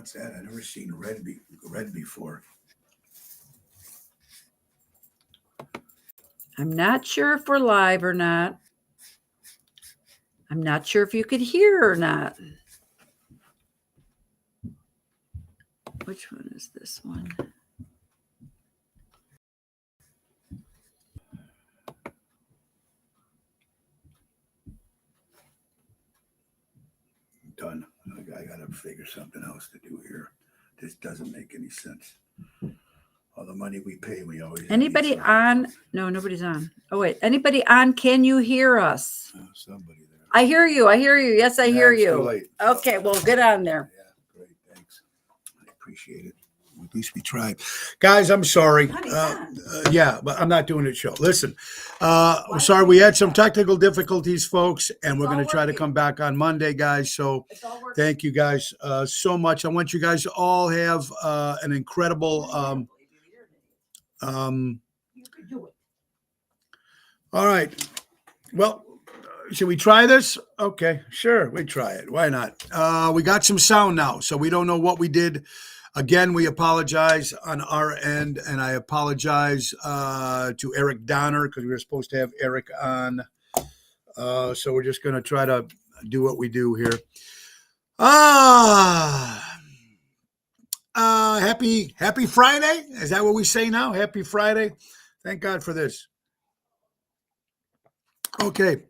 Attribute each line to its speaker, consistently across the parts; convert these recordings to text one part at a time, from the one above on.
Speaker 1: What's that? I never seen red before.
Speaker 2: I'm not sure if we're live or not. I'm not sure if you could hear or not. Which one is this one?
Speaker 1: Done. I got to figure something else to do here. This doesn't make any sense. All the money we pay, we always.
Speaker 2: Anybody on? No, nobody's on. Oh, wait. Anybody on? Can you hear us?
Speaker 1: Somebody there.
Speaker 2: I hear you. I hear you. Yes, I hear
Speaker 1: It's
Speaker 2: you.
Speaker 1: too late.
Speaker 2: Okay, well, get on there.
Speaker 1: Yeah, great. Thanks. I appreciate it. At least we tried. Guys, I'm sorry. Yeah, but I'm not doing it show. Listen, sorry, we had some technical difficulties, folks, and we're going to try to come back on Monday, guys. So thank you guys so much. I want you guys to all have an incredible all right. Well, should we try this? Okay, sure. We try it. Why not? We got some sound now, so we don't know what we did. Again, we apologize on our end, and I apologize to Eric Donner because we were supposed to have Eric on. So we're just going to try to do what we do here. Happy Friday. Is that what we say now? Happy Friday. Thank God for this. Okay.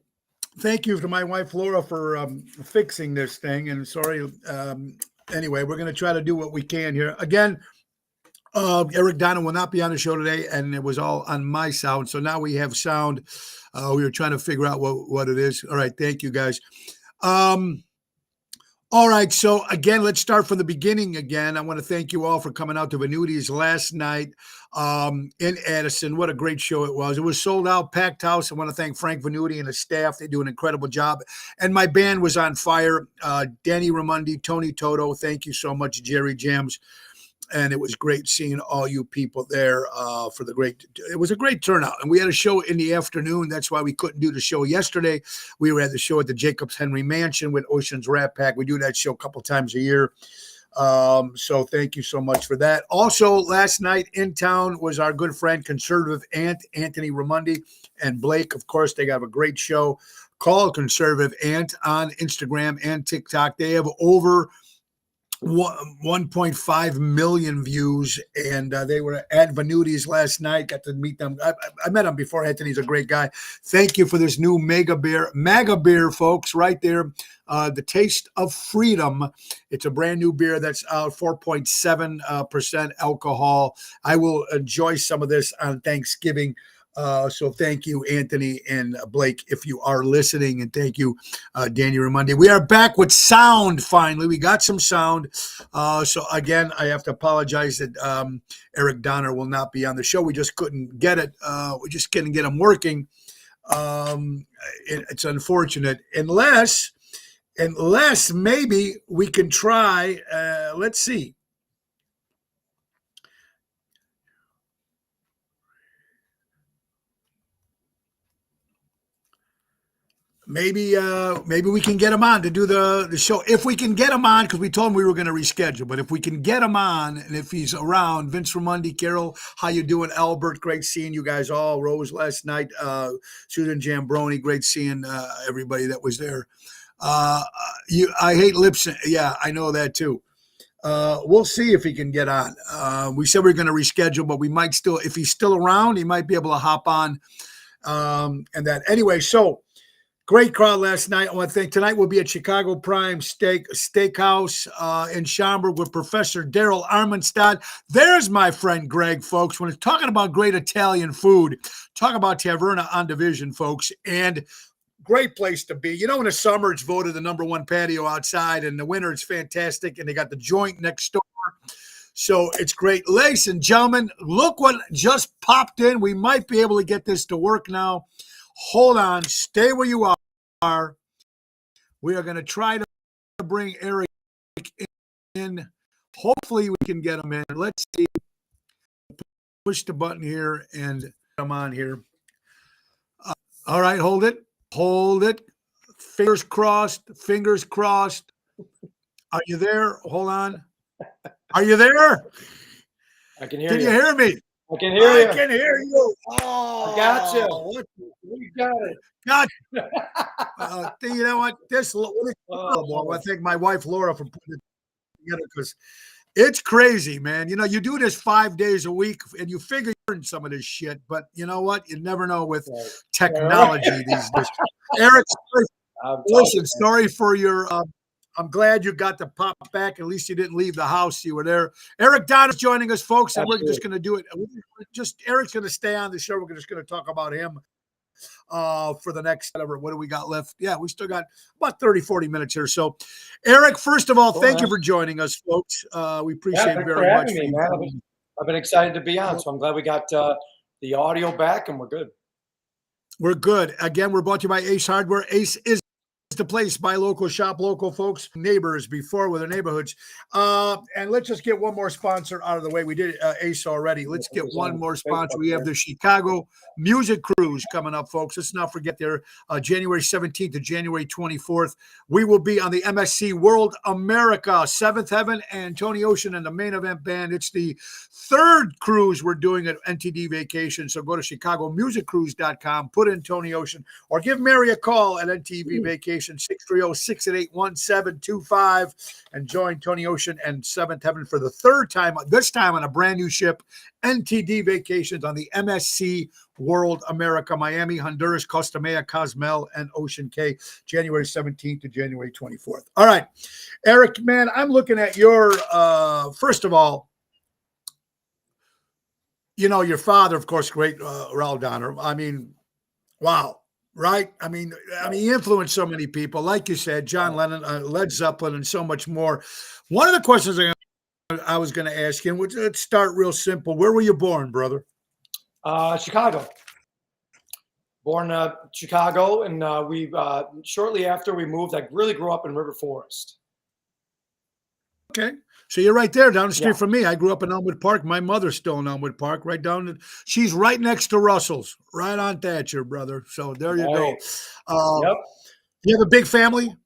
Speaker 1: Thank you to my wife, Laura, for fixing this thing. And sorry. Anyway, we're going to try to do what we can here. Again, Eric Donner will not be on the show today, and it was all on my sound. So now we have sound. We were trying to figure out what it is. All right. Thank you, guys. All right. So, again, let's start from the beginning again. I want to thank you all for coming out to Venuti's last night in Addison. What a great show it was. It was sold out, packed house. I want to thank Frank Venuti and his staff. They do an incredible job. And my band was on fire. Danny Ramundi, Tony Toto. Thank you so much, Jerry Jams. And it was great seeing all you people there it was a great turnout. And we had a show in the afternoon. That's why we couldn't do the show yesterday. We were at the show at the Jacobs Henry Mansion with Ocean's Rat Pack. We do that show a couple times a year. So thank you so much for that. Also, last night in town was our good friend, conservative Anthony Ramundi and Blake. Of course, they have a great show called Conservative Ant on Instagram and TikTok. They have over 1.5 million views, and they were at Venuti's last night. Got to meet them. I met him before. Anthony's a great guy. Thank you for this new MAGA beer, folks, right there. The Taste of Freedom. It's a brand new beer that's out 4.7% alcohol. I will enjoy some of this on Thanksgiving. So thank you, Anthony and Blake, if you are listening, and thank you, Danny Ramundi. We are back with sound finally. We got some sound. So again, I have to apologize that Eric Donner will not be on the show. We just couldn't get it. We just couldn't get him working. It's unfortunate. Unless maybe we can try. Let's see. Maybe we can get him on to do the show. If we can get him on, because we told him we were going to reschedule. But if we can get him on, and if he's around, Vince Ramundi, Carol, how you doing? Albert, great seeing you guys all. Rose last night. Susan Jambroni, great seeing everybody that was there. I hate lip sync. Yeah, I know that too. We'll see if he can get on. We said we are going to reschedule, but we might still, if he's still around, he might be able to hop on. And that anyway, so. Great crowd last night. I want to thank tonight we'll be at Chicago Prime Steakhouse in Schaumburg with Professor Daryl Armenstad. There's my friend Greg, folks. When it's talking about great Italian food, talk about Taverna on Division, folks. And great place to be. You know, in the summer, it's voted the #1 patio outside. In the winter, it's fantastic. And they got the joint next door. So it's great. Ladies and gentlemen, look what just popped in. We might be able to get this to work now. Hold on. Stay where you are. We are going to try to bring Eric in. Hopefully we can get him in. Let's see. Push the button here and get him on here. All right. Hold it. Hold it. Fingers crossed. Fingers crossed. Are you there? Hold on. Are you there?
Speaker 3: I can hear
Speaker 1: Can
Speaker 3: you.
Speaker 1: you hear me?
Speaker 3: I can hear
Speaker 1: I
Speaker 3: you.
Speaker 1: can hear you. Oh,
Speaker 3: I got you.
Speaker 1: what-
Speaker 3: You got it.
Speaker 1: God, you know what?
Speaker 3: Oh,
Speaker 1: I thank my wife Laura for putting it together because it's crazy, man. You know, you do this 5 days a week, and you figure you're in some of this shit, but you know what? You never know with
Speaker 3: right.
Speaker 1: technology these days. Eric, listen,
Speaker 3: Sorry.
Speaker 1: sorry for your. I'm glad you got to pop back. At least you didn't leave the house. You were there. Eric Don is joining us, folks, and we're just going to do it. Eric's going to stay on the show. We're just going to talk about him for the next whatever. What do we got left? Yeah, we still got about 30, 40 minutes here. So, Eric, first of all, thank you for joining us, folks. We appreciate it very much.
Speaker 3: Me, man. I've been excited to be on, so I'm glad we got the audio back, and we're good.
Speaker 1: We're good. Again, we're brought to you by Ace Hardware. Ace is the place. Buy local, shop local, folks. Neighbors before with their neighborhoods. And let's just get one more sponsor out of the way. We did Ace already. Let's get one more sponsor. We have the Chicago Music Cruise coming up, folks. Let's not forget there, January 17th to January 24th. We will be on the MSC World America, Seventh Heaven, and Tony Ocean and the main event band. It's the third cruise we're doing at NTD Vacation. So go to ChicagoMusicCruise.com, put in Tony Ocean, or give Mary a call at NTD Vacation, 630-688-1725, and join Tony Ocean and Seventh Heaven for the third time, this time on a brand new ship, NTD Vacations on the MSC World America, Miami, Honduras, Costa Maya, Cozumel, and Ocean Cay, January 17th to January 24th. All right, Eric, man, I'm looking at your, first of all, you know, your father, of course, great Raul Donner. I mean, wow. Right? I mean, he influenced so many people. Like you said, John Lennon, Led Zeppelin, and so much more. One of the questions I was going to ask you, let's start real simple. Where were you born, brother?
Speaker 3: Chicago. Born Chicago, and we shortly after we moved, I really grew up in River Forest.
Speaker 1: Okay. So you're right there down the street from me. I grew up in Elmwood Park. My mother's still in Elmwood Park, right down. She's right next to Russell's, right on Thatcher, brother. So there you go.
Speaker 3: Yep.
Speaker 1: You have a big family?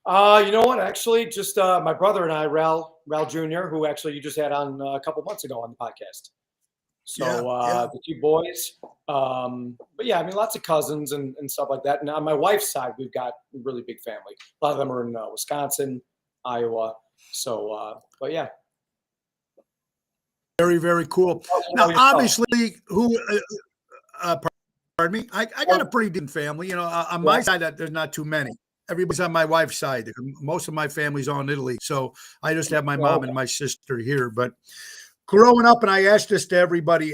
Speaker 3: You know what? Actually, just my brother and I, Raul Jr., who actually you just had on a couple months ago on the podcast. So the two boys. But yeah, I mean, lots of cousins and stuff like that. And on my wife's side, we've got a really big family. A lot of them are in Wisconsin, Iowa. So, but yeah.
Speaker 1: Very, very cool. Now, obviously, pardon me, I got a pretty decent family. You know, on my side, there's not too many. Everybody's on my wife's side. Most of my family's all in Italy. So I just have my mom and my sister here. But growing up, and I asked this to everybody,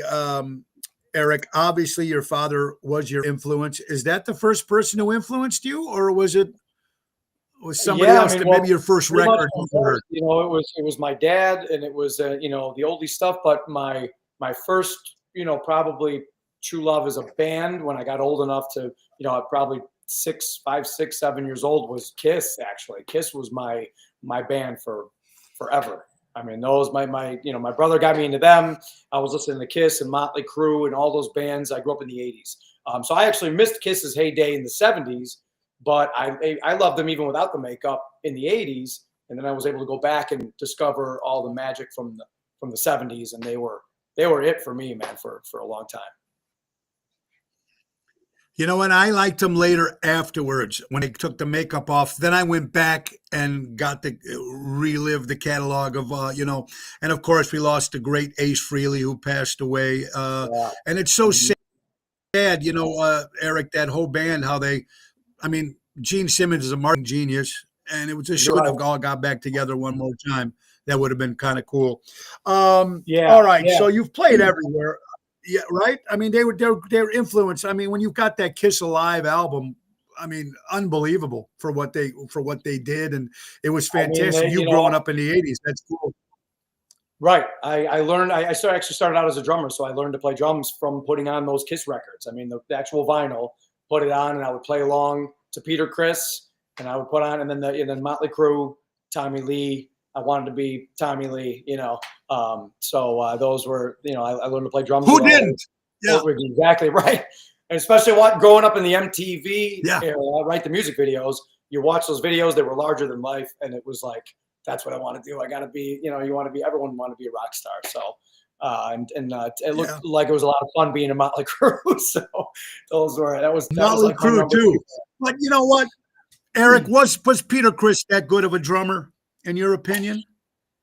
Speaker 1: Eric, obviously your father was your influence. Is that the first person who influenced you, or was it somebody else that maybe your first record you heard?
Speaker 3: You know, it was my dad, and it was you know, the oldie stuff. But my first, you know, probably true love as a band when I got old enough to, you know, probably 5, 6, 7 years old was Kiss. Actually, Kiss was my band for forever. I mean, those my you know, my brother got me into them. I was listening to Kiss and Motley Crue and all those bands. I grew up in the 80s. So I actually missed Kiss's heyday in the 70s, but I loved them even without the makeup in the 80s. And then I was able to go back and discover all the magic from the 70s, and they were it for me, man, for a long time.
Speaker 1: You know, and I liked them later afterwards when they took the makeup off. Then I went back and got to relive the catalog of, you know, and of course we lost the great Ace Frehley who passed away. And it's so sad, you know, Eric, that whole band, how I mean, Gene Simmons is a marketing genius, and it was just should have all got back together one more time. That would have been kind of cool. All right. So you've played everywhere. Yeah, right. I mean, they were influenced. I mean, when you've got that Kiss Alive album, I mean, unbelievable for what they did, and it was fantastic. I mean, you growing up in the 80s, that's cool.
Speaker 3: Right. I learned. I actually started out as a drummer, so I learned to play drums from putting on those Kiss records. I mean, the actual vinyl, put it on, and I would play along to Peter Criss, and I would put on, and then Motley Crue, Tommy Lee. I wanted to be Tommy Lee, you know. So those were, you know, I learned to play drums.
Speaker 1: Who didn't? Yeah,
Speaker 3: exactly right. And especially growing up in the MTV era, right? The music videos. You watch those videos; they were larger than life, and it was like that's what I want to do. I got to be, everyone want to be a rock star. So, it looked like it was a lot of fun being in Motley Crue. So that was
Speaker 1: Motley
Speaker 3: like my
Speaker 1: Crue
Speaker 3: number
Speaker 1: too.
Speaker 3: two.
Speaker 1: But you know what, Eric, was Peter Criss that good of a drummer in your opinion?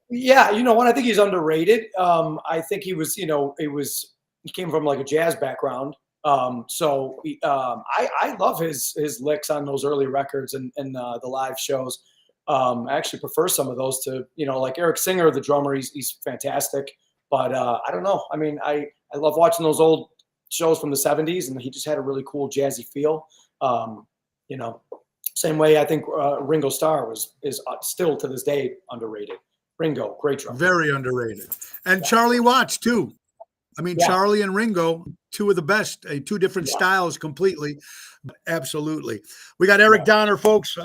Speaker 3: Yeah, you know what? I think he's underrated. I think he was, he came from like a jazz background. I love his licks on those early records and the live shows. I actually prefer some of those to, like Eric Singer, the drummer. He's fantastic. But I don't know. I mean, I love watching those old shows from the 70s, and he just had a really cool jazzy feel. Same way I think Ringo Starr is still to this day underrated. Ringo, great drummer.
Speaker 1: Very underrated. And Charlie Watts too. I mean, Charlie and Ringo, two of the best, two different styles completely. Absolutely. We got Eric Donner, folks.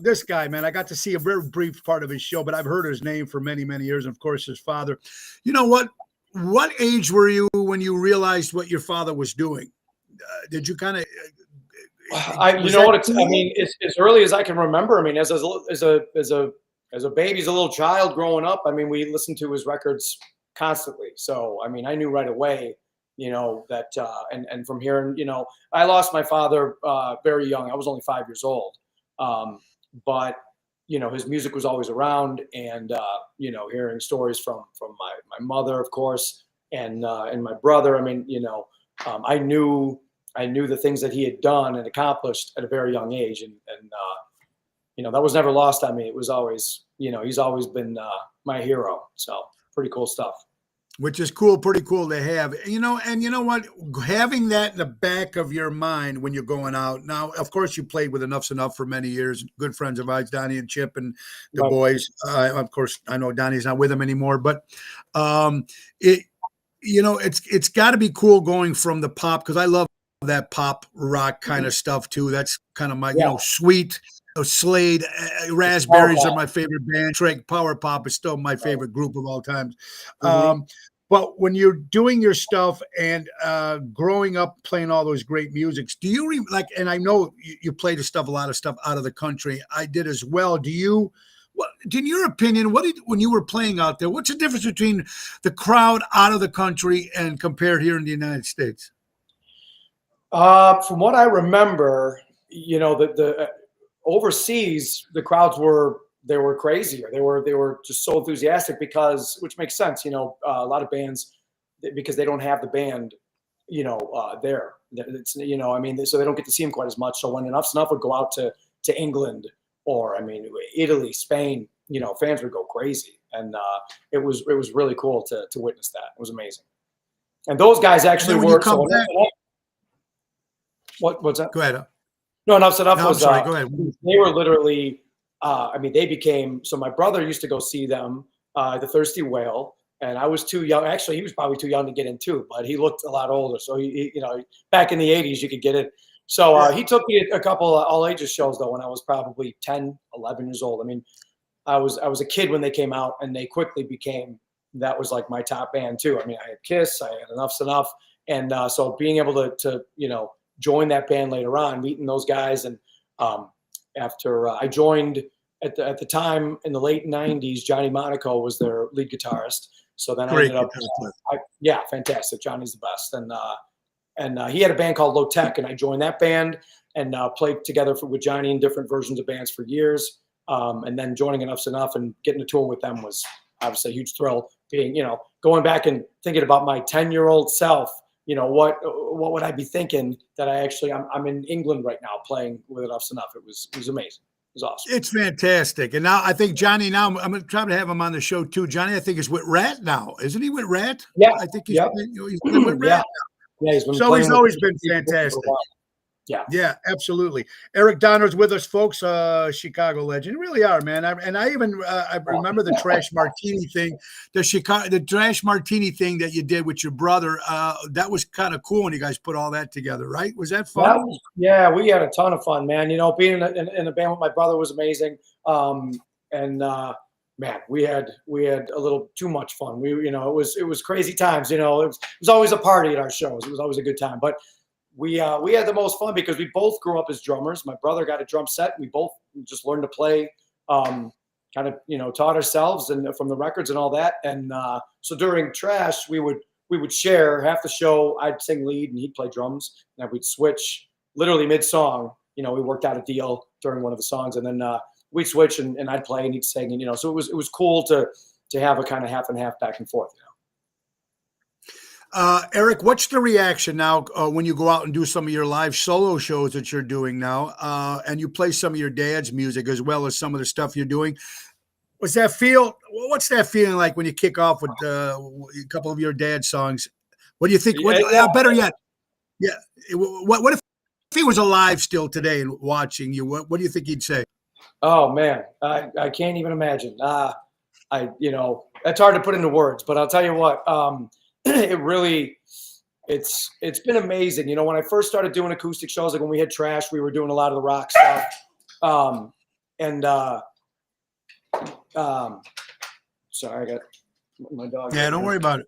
Speaker 1: This guy, man, I got to see a very brief part of his show, but I've heard his name for many, many years. And of course, his father. You know what? What age were you when you realized what your father was doing? Did you kind of?
Speaker 3: It's as early as I can remember. I mean, as a baby, as a little child growing up, I mean, we listened to his records constantly. So, I mean, I knew right away, that, and from hearing, I lost my father very young. I was only 5 years old. But, his music was always around, and, hearing stories from my mother, of course, and my brother. I mean, I knew the things that he had done and accomplished at a very young age. And that was never lost on me. It was always, he's always been my hero. So pretty cool stuff.
Speaker 1: Which is cool, pretty cool to have. And you know what? Having that in the back of your mind when you're going out. Now, of course, you played with Enough's Enough for many years. Good friends of ours, Donnie and Chip and the boys. Of course, I know Donnie's not with them anymore, but it's got to be cool going from the pop, because I love that pop rock kind of stuff too. That's kind of my, Sweet, Slade, Raspberries are my favorite band. Drake, Power Pop is still my favorite group of all time. But when you're doing your stuff and growing up playing all those great musics, do you and I know you played a lot of stuff out of the country. I did as well. In your opinion, when you were playing out there, what's the difference between the crowd out of the country and compared here in the United States?
Speaker 3: From what I remember, the overseas, the crowds were crazier. They were just so enthusiastic which makes sense. A lot of bands, because they don't have the band, there. It's, so they don't get to see them quite as much. So when Enough's Enough would go out to England or, Italy, Spain, fans would go crazy. And it was really cool to witness that. It was amazing. And those guys actually were. What's that?
Speaker 1: Go ahead.
Speaker 3: No, Enough's Enough was.
Speaker 1: Sorry, go ahead.
Speaker 3: They were literally. They became. So my brother used to go see them, the Thirsty Whale, and I was too young. Actually, he was probably too young to get in too, but he looked a lot older. So he back in the '80s, you could get in. So he took me a couple of all ages shows though when I was probably 10, 11 years old. I mean, I was a kid when they came out, and they quickly became. That was like my top band too. I mean, I had Kiss, I had Enough's Enough, and so being able to join that band later on, meeting those guys. And after I joined at the time in the late 90s, Johnny Monaco was their lead guitarist. So then I ended up, fantastic. Johnny's the best. And he had a band called Low Tech, and I joined that band and played together with Johnny in different versions of bands for years. And then joining Enough's Enough and getting to tour with them was obviously a huge thrill. Being, going back and thinking about my 10-year-old self, what would I be thinking that I'm in England right now playing with Enough's Enough. It was amazing. It was awesome.
Speaker 1: It's fantastic. And now I think Johnny, I'm going to try to have him on the show too. Johnny, I think is with Rat now. Isn't he with Rat?
Speaker 3: Yeah.
Speaker 1: I think he's been with Rat.
Speaker 3: Yeah,
Speaker 1: he's always been fantastic. Yeah, absolutely. Eric Donner's with us, folks. Chicago legend. You really are, man. I remember the Trash Martini thing, the Trash Martini thing that you did with your brother. That was kind of cool when you guys put all that together, right? Was that fun?
Speaker 3: We had a ton of fun, man. Being in a band with my brother was amazing. Man, we had a little too much fun. It was crazy times. It was always a party at our shows. It was always a good time, but. We had the most fun because we both grew up as drummers. My brother got a drum set. We both just learned to play kind kind of, taught ourselves and from the records and all that. And so during Trash, we would share half the show. I'd sing lead and he'd play drums, and we'd switch literally mid song. We worked out a deal during one of the songs, and then we'd switch and I'd play and he'd sing, and so it was cool to have a kind of half and half back and forth.
Speaker 1: Eric, what's the reaction now when you go out and do some of your live solo shows that you're doing now, and you play some of your dad's music as well as some of the stuff you're doing? What's that feeling like when you kick off with a couple of your dad's songs? What do you think? Better yet, what if he was alive still today and watching you? What do you think he'd say?
Speaker 3: Oh man, I can't even imagine. That's hard to put into words, but I'll tell you what. It really, it's been amazing. When I first started doing acoustic shows, like when we had Trash, we were doing a lot of the rock stuff. Sorry, I got my dog.
Speaker 1: Yeah, don't worry about it.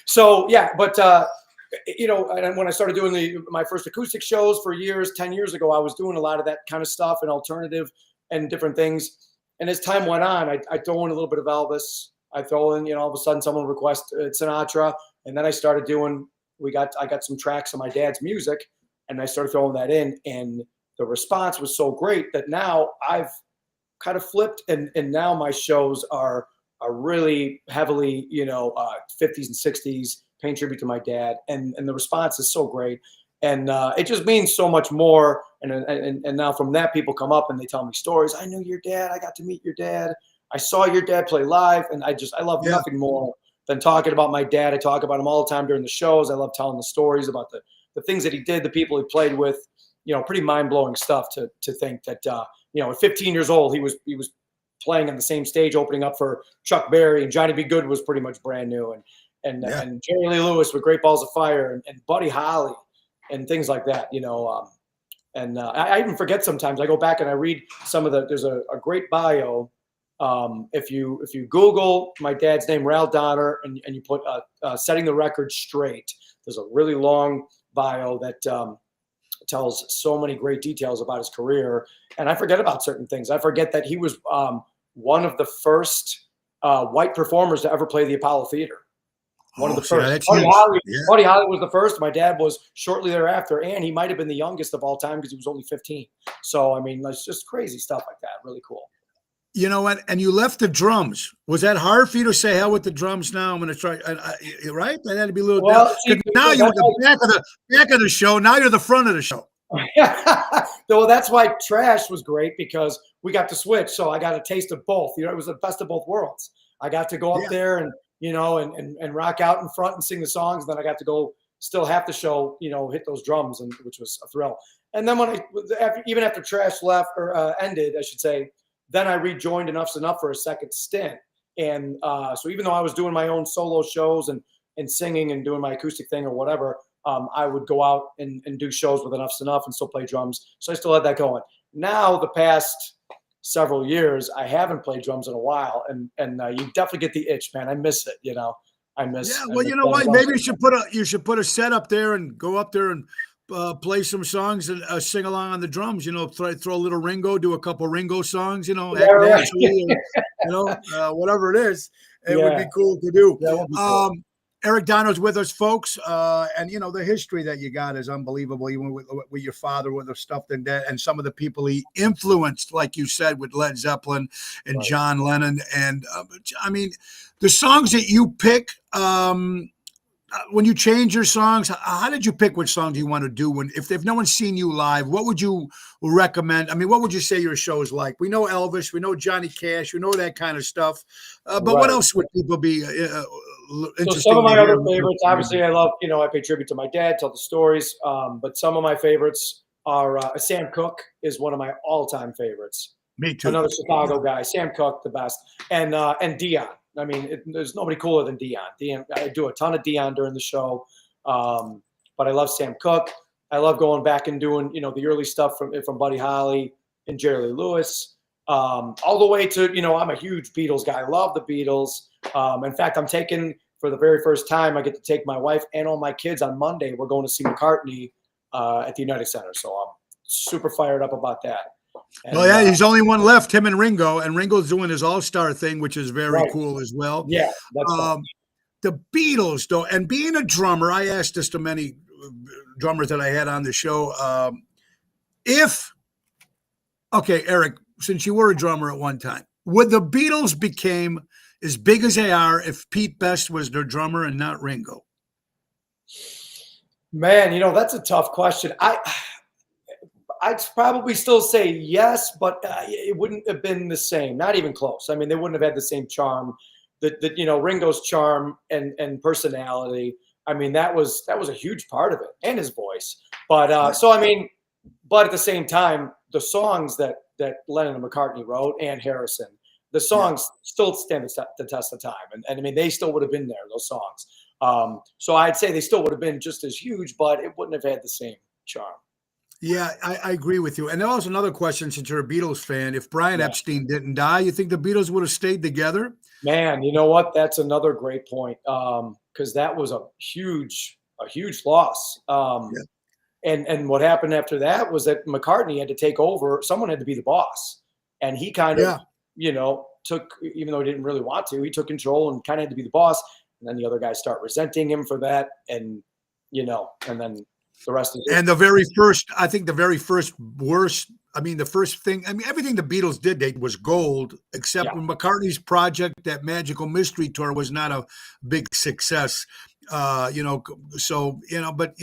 Speaker 3: So yeah, but and when I started doing my first acoustic shows for years, 10 years ago, I was doing a lot of that kind of stuff and alternative and different things. And as time went on, I throw in a little bit of Elvis. I throw in, all of a sudden someone requests Sinatra, and then I started doing. I got some tracks of my dad's music, and I started throwing that in, and the response was so great that now I've kind of flipped, and now my shows are really heavily, 50s and 60s, paying tribute to my dad, and the response is so great, and it just means so much more. And now from that, people come up and they tell me stories. I knew your dad. I got to meet your dad. I saw your dad play live, and I love nothing more than talking about my dad. I talk about him all the time during the shows. I love telling the stories about the things that he did, the people he played with, pretty mind-blowing stuff to think that, at 15 years old, he was playing on the same stage, opening up for Chuck Berry, and Johnny B. Good was pretty much brand new. And Jerry Lee Lewis with Great Balls of Fire and Buddy Holly and things like that, and I even forget sometimes. I go back and I read some of there's a great bio. If you Google my dad's name, Ral Donner, and you put Setting the Record Straight, there's a really long bio that tells so many great details about his career. And I forget about certain things. I forget that he was one of the first white performers to ever play the Apollo Theater. One of the first. Buddy Holly was the first. My dad was shortly thereafter, and he might have been the youngest of all time because he was only 15. So, I mean, it's just crazy stuff like that. Really cool.
Speaker 1: You know what? And you left the drums. Was that hard for you to say, hell with the drums now? I'm going to try. Right? That had to be a little. Now you're the back of the show. Now you're the front of the show.
Speaker 3: Well, that's why Trash was great, because we got to switch. So I got a taste of both. It was the best of both worlds. I got to go up there and and rock out in front and sing the songs. And then I got to go still half the show, hit those drums, and which was a thrill. And then even after Trash left or ended, I should say. Then I rejoined Enough's Enough for a second stint. And so even though I was doing my own solo shows and singing and doing my acoustic thing or whatever, I would go out and do shows with Enough's Enough and still play drums. So I still had that going. Now, the past several years, I haven't played drums in a while. And you definitely get the itch, man. I miss it, I miss.
Speaker 1: Yeah, well, you know what? Maybe you should put a set up there and go up there and play some songs and sing along on the drums. Throw a little Ringo, do a couple Ringo songs. Whatever it is, it would be cool to do. Cool. Eric Donner's with us, folks, and the history that you got is unbelievable. Even with your father, with the stuff and some of the people he influenced, like you said, with Led Zeppelin and John Lennon, and I mean, the songs that you pick. When you change your songs, how did you pick which songs you want to do? If no one's seen you live, what would you recommend? I mean, what would you say your show is like? We know Elvis, we know Johnny Cash, we know that kind of stuff. But what else would people be interested?
Speaker 3: So some of my other favorites, obviously, I love, I pay tribute to my dad, tell the stories. But some of my favorites are Sam Cooke is one of my all-time favorites.
Speaker 1: Me too.
Speaker 3: Another Chicago guy, Sam Cooke, the best, and Dion. I mean, there's nobody cooler than Dion. I do a ton of Dion during the show, but I love Sam Cooke. I love going back and doing, the early stuff from Buddy Holly and Jerry Lee Lewis, all the way to, I'm a huge Beatles guy. I love the Beatles. In fact, I'm taking, for the very first time, I get to take my wife and all my kids on Monday. We're going to see McCartney at the United Center, so I'm super fired up about that. And,
Speaker 1: Oh yeah, he's only one left, him and Ringo's doing his all-star thing, which is very
Speaker 3: Right.
Speaker 1: cool as well.
Speaker 3: Yeah, that's fun.
Speaker 1: The Beatles, though, and being a drummer, I asked this to many drummers that I had on the show. Okay, Eric, since you were a drummer at one time, would the Beatles became as big as they are if Pete Best was their drummer and not Ringo?
Speaker 3: Man, that's a tough question. I'd probably still say yes, but it wouldn't have been the same. Not even close. I mean, they wouldn't have had the same charm. Ringo's charm and personality. I mean, that was a huge part of it, and his voice. But so I mean, but at the same time, the songs that Lennon and McCartney wrote and Harrison, the songs still stand the test of time, and I mean, they still would have been there. Those songs. So I'd say they still would have been just as huge, but it wouldn't have had the same charm.
Speaker 1: Yeah, I agree with you. And there was another question, since you're a Beatles fan. If Brian Epstein didn't die, you think the Beatles would have stayed together?
Speaker 3: Man, you know what? That's another great point. Because that was a huge loss. And what happened after that was that McCartney had to take over. Someone had to be the boss. And he kind of, took, even though he didn't really want to, he took control and kind of had to be the boss. And then the other guys start resenting him for that. And, and then the rest is
Speaker 1: and the very first worst. I mean, the first thing. I mean, everything the Beatles did was gold, except when McCartney's project, that Magical Mystery Tour, was not a big success. So but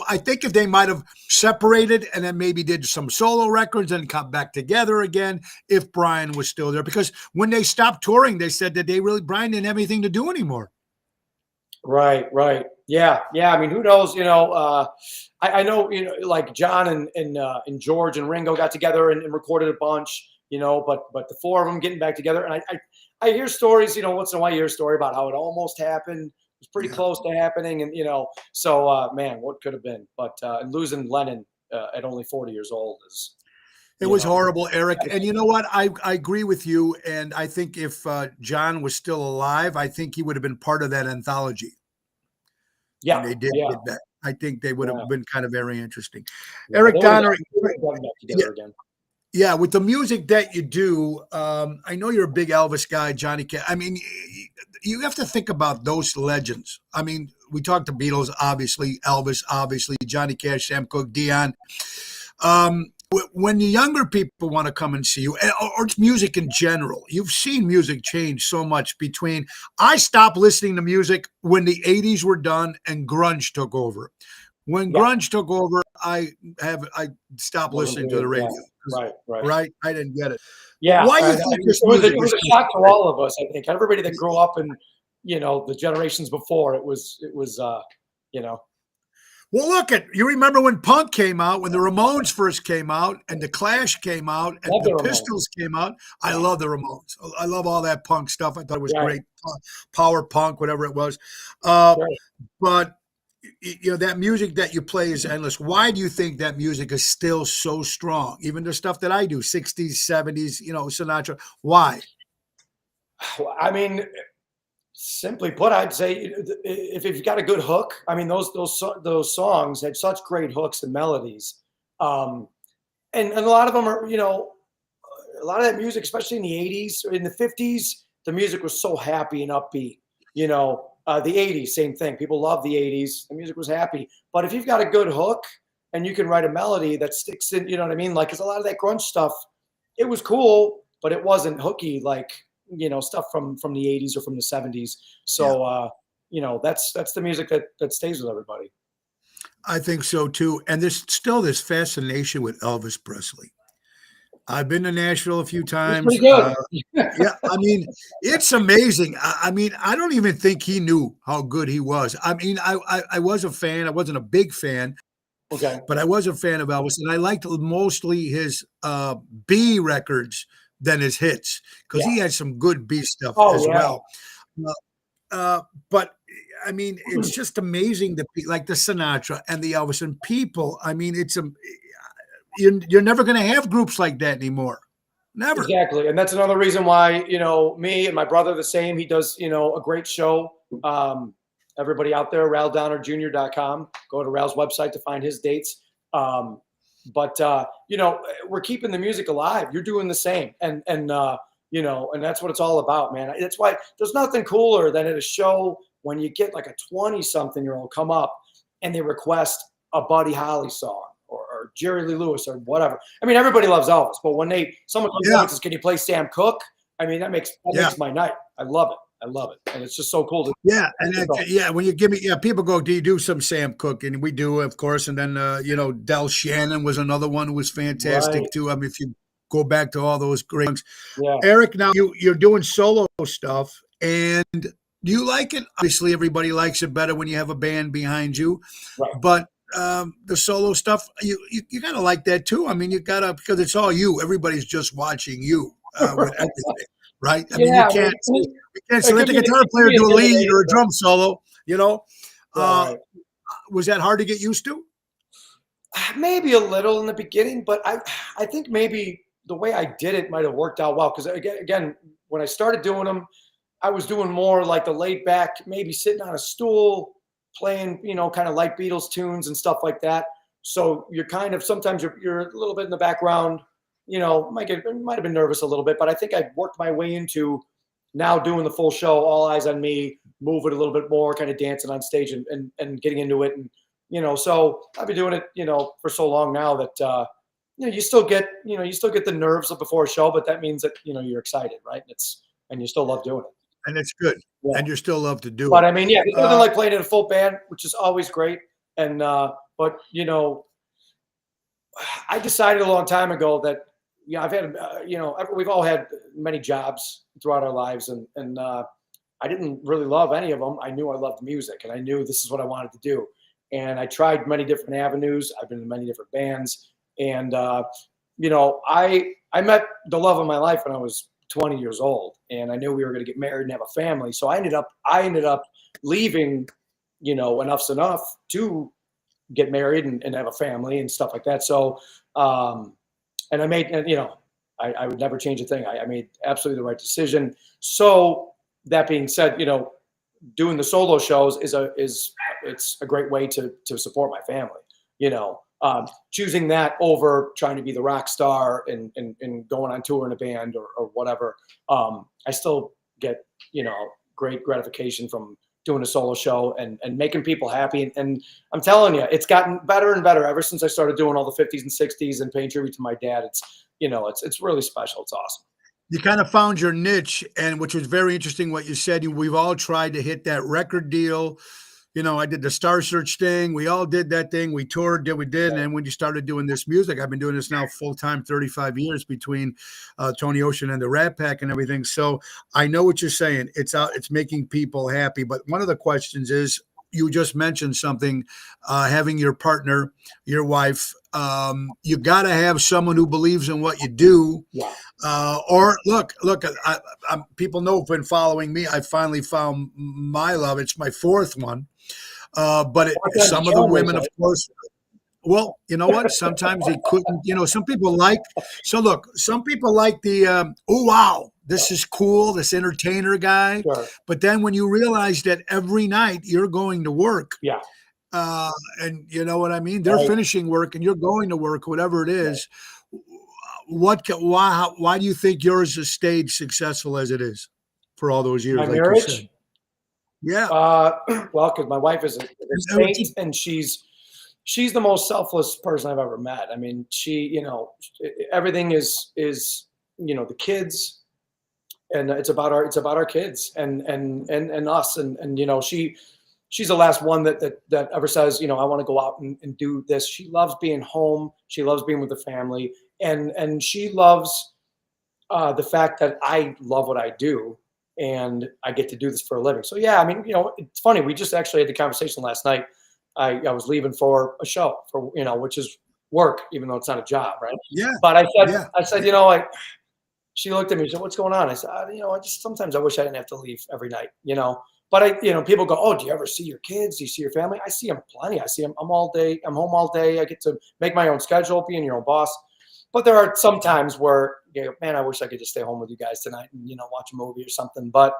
Speaker 1: I think if they might have separated and then maybe did some solo records and come back together again, if Brian was still there, because when they stopped touring, they said that Brian didn't have anything to do anymore.
Speaker 3: Right. Yeah. I mean, who knows? I know, like John and George and Ringo got together and recorded a bunch, but the four of them getting back together. And I hear stories, once in a while you hear a story about how it almost happened. It was pretty close to happening. And, so, man, what could have been? But losing Lennon at only 40 years old is.
Speaker 1: It was horrible, Eric. And you know what? I agree with you. And I think if John was still alive, I think he would have been part of that anthology.
Speaker 3: Yeah.
Speaker 1: And they did that. I think they would have been kind of very interesting.
Speaker 3: Yeah,
Speaker 1: Eric Donner.
Speaker 3: Yeah,
Speaker 1: with the music that you do, I know you're a big Elvis guy, Johnny Cash. I mean, you have to think about those legends. I mean, we talked to Beatles, obviously, Elvis, obviously, Johnny Cash, Sam Cooke, Dion. When the younger people want to come and see you, or music in general, you've seen music change so much between. I stopped listening to music when the 80s were done and grunge took over. When grunge took over, I stopped listening to the radio. Right. I didn't get it.
Speaker 3: Yeah.
Speaker 1: Why do you think this music
Speaker 3: was a shock to all of us? I think everybody that grew up in, the generations before, it was.
Speaker 1: Well, you remember when punk came out, when the Ramones first came out, and the Clash came out, and the Pistols came out. I love the Ramones. I love all that punk stuff. I thought it was great. Power punk, whatever it was. But that music that you play is endless. Why do you think that music is still so strong? Even the stuff that I do, 60s, 70s, Sinatra. Why?
Speaker 3: I mean, simply put, I'd say if you've got a good hook, I mean, those songs had such great hooks and melodies. And a lot of them are, a lot of that music, especially in the 80s or in the 50s, the music was so happy and upbeat. The 80s, same thing. People love the 80s. The music was happy. But if you've got a good hook and you can write a melody that sticks in, you know what I mean? Like, because a lot of that grunge stuff, it was cool, but it wasn't hooky like, stuff from the 80s or from the 70s. So, that's the music that stays with everybody.
Speaker 1: I think so, too. And there's still this fascination with Elvis Presley. I've been to Nashville a few times.
Speaker 3: Pretty good.
Speaker 1: I mean, it's amazing. I mean, I don't even think he knew how good he was. I mean, I was a fan. I wasn't a big fan.
Speaker 3: Okay.
Speaker 1: But I was a fan of Elvis, and I liked mostly his B records than his hits, because he had some good B stuff as well. But I mean, it's just amazing like the Sinatra and the Elvis and people. I mean, you're never going to have groups like that anymore. Never.
Speaker 3: Exactly. And that's another reason why, me and my brother, the same, he does, a great show. Everybody out there, RalDonnerJr.com, go to Ral's website to find his dates. But you know, we're keeping the music alive. You're doing the same, and you know, and that's what it's all about, man. That's why there's nothing cooler than at a show when you get like a 20-something-year-old come up and they request a Buddy Holly song or Jerry Lee Lewis or whatever. I mean, everybody loves Elvis, but when someone comes up and says, "Can you play Sam Cooke?" I mean, that makes my night. I love it. I love it, and it's just so cool to
Speaker 1: when you give me people go, do you do some Sam Cooke? And we do, of course, and then you know, Del Shannon was another one who was fantastic too. I mean, if you go back to all those great songs. Eric, now you're doing solo stuff, and do you like it? Obviously, everybody likes it better when you have a band behind you, but the solo stuff, you gotta like that too. I mean, you gotta, because it's all you. Everybody's just watching you with everything. Right? I mean, you can't let the guitar player do a lead or a drum solo, you know? Was that hard to get used to?
Speaker 3: Maybe a little in the beginning, but I think maybe the way I did it might have worked out well. Because again, when I started doing them, I was doing more like the laid back, maybe sitting on a stool, playing, you know, kind of like Beatles tunes and stuff like that. So you're kind of, sometimes you're a little bit in the background. You know, might have been nervous a little bit, but I think I worked my way into now doing the full show, all eyes on me, moving a little bit more, kind of dancing on stage and getting into it. And, you know, so I've been doing it, you know, for so long now that, you know, you still get the nerves of before a show, but that means that, you know, you're excited, right? And you still love doing it.
Speaker 1: And it's good. Yeah. And you still love to do it.
Speaker 3: But I mean, there's nothing like playing in a full band, which is always great. And, but, you know, I decided a long time ago that, yeah, I've had, you know, we've all had many jobs throughout our lives, and I didn't really love any of them. I knew I loved music, and I knew this is what I wanted to do. And I tried many different avenues. I've been in many different bands, and you know, I met the love of my life when I was 20 years old, and I knew we were going to get married and have a family. So I ended up leaving, you know, enough's enough to get married and have a family and stuff like that. So. And I made, you know, I would never change a thing. I made absolutely the right decision. So that being said, you know, doing the solo shows it's a great way to support my family. You know, choosing that over trying to be the rock star and going on tour in a band or whatever. I still get, you know, great gratification from doing a solo show and making people happy. And I'm telling you, it's gotten better and better ever since I started doing all the 50s and 60s and paying tribute to my dad. It's, you know, it's really special. It's awesome.
Speaker 1: You kind of found your niche, and which was very interesting what you said. We've all tried to hit that record deal. You know, I did the Star Search thing. We all did that thing. We toured, and then when you started doing this music, I've been doing this now full-time 35 years between Tony Ocean and the Rat Pack and everything. So I know what you're saying. It's making people happy. But one of the questions is, you just mentioned something, having your partner, your wife, you got to have someone who believes in what you do.
Speaker 3: Yeah.
Speaker 1: Or look, people know who've been following me. I finally found my love. It's my fourth one. But some of the women, of course, well, you know what? Sometimes they couldn't, you know, some people like the, oh, wow, this is cool, this entertainer guy.
Speaker 3: Sure.
Speaker 1: But then when you realize that every night you're going to work, and you know what I mean? They're finishing work and you're going to work, whatever it is. Why do you think yours has stayed successful as it is for all those years?
Speaker 3: My marriage?
Speaker 1: Yeah.
Speaker 3: Well, because my wife is a saint, and she's the most selfless person I've ever met. I mean, you know, everything is, you know, the kids, and it's about our kids and us. And, you know, she's the last one that ever says, you know, I want to go out and do this. She loves being home. She loves being with the family. And she loves the fact that I love what I do and I get to do this for a living. So, yeah, I mean, you know, it's funny. We just actually had the conversation last night. I was leaving for a show for, you know, which is work, even though it's not a job. Right.
Speaker 1: Yeah.
Speaker 3: But I said, you know, she looked at me and said, what's going on? I said, you know, sometimes I wish I didn't have to leave every night, you know. But you know, people go, oh, do you ever see your kids? Do you see your family? I see them plenty. I see them. I'm home all day. I get to make my own schedule, being your own boss. But there are some times where, you know, man, I wish I could just stay home with you guys tonight and, you know, watch a movie or something. But,